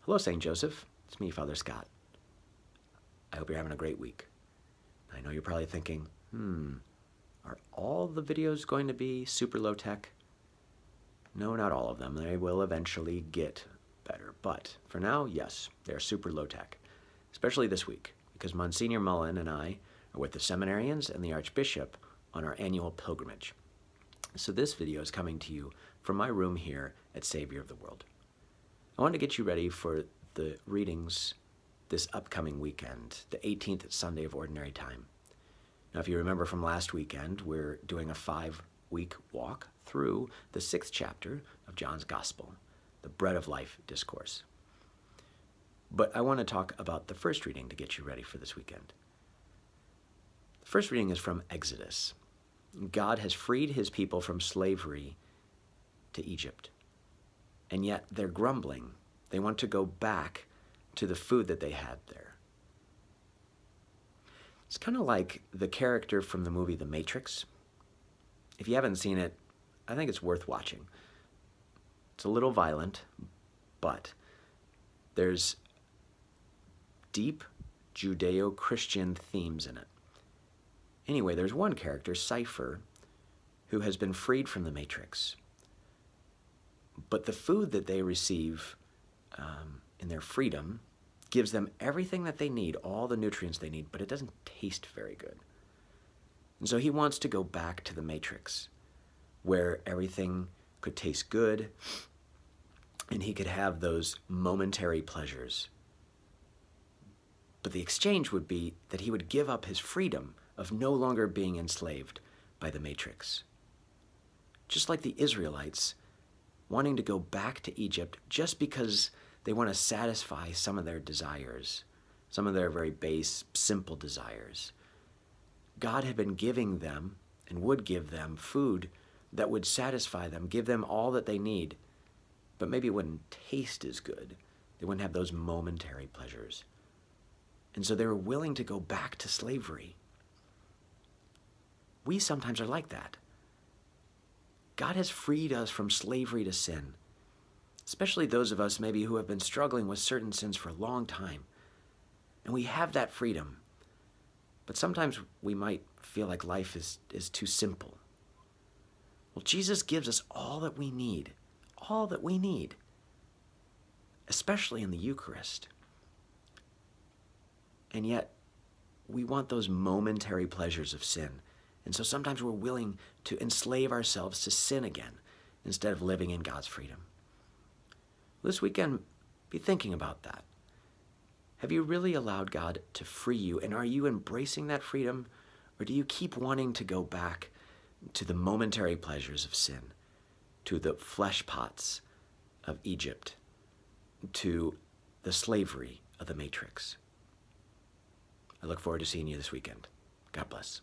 Hello, St. Joseph. It's me, Father Scott. I hope you're having a great week. I know you're probably thinking, are all the videos going to be super low tech? No, not all of them. They will eventually get better. But for now, yes, they're super low tech. Especially this week, because Monsignor Mullen and I are with the seminarians and the Archbishop on our annual pilgrimage. So this video is coming to you from my room here at Savior of the World. I want to get you ready for the readings this upcoming weekend, the 18th Sunday of Ordinary Time. Now, if you remember from last weekend, we're doing a 5-week walk through the 6th chapter of John's Gospel, the Bread of Life discourse. But I want to talk about the first reading to get you ready for this weekend. The first reading is from Exodus. God has freed his people from slavery to Egypt. And yet they're grumbling. They want to go back to the food that they had there. It's kind of like the character from the movie The Matrix. If you haven't seen it, I think it's worth watching. It's a little violent, but there's deep Judeo-Christian themes in it. Anyway, there's one character, Cypher, who has been freed from the Matrix. But the food that they receive in their freedom gives them everything that they need, all the nutrients they need, but it doesn't taste very good. And so he wants to go back to the Matrix, where everything could taste good, and he could have those momentary pleasures. But the exchange would be that he would give up his freedom of no longer being enslaved by the Matrix. Just like the Israelites wanting to go back to Egypt just because they want to satisfy some of their desires, some of their very base, simple desires. God had been giving them and would give them food that would satisfy them, give them all that they need, but maybe it wouldn't taste as good. They wouldn't have those momentary pleasures. And so they were willing to go back to slavery. We sometimes are like that. God has freed us from slavery to sin, especially those of us maybe who have been struggling with certain sins for a long time. And we have that freedom, but sometimes we might feel like life is too simple. Well, Jesus gives us all that we need, especially in the Eucharist. And yet, we want those momentary pleasures of sin. And so sometimes we're willing to enslave ourselves to sin again instead of living in God's freedom. This weekend, be thinking about that. Have you really allowed God to free you? And are you embracing that freedom? Or do you keep wanting to go back to the momentary pleasures of sin, to the flesh pots of Egypt, to the slavery of the Matrix? I look forward to seeing you this weekend. God bless.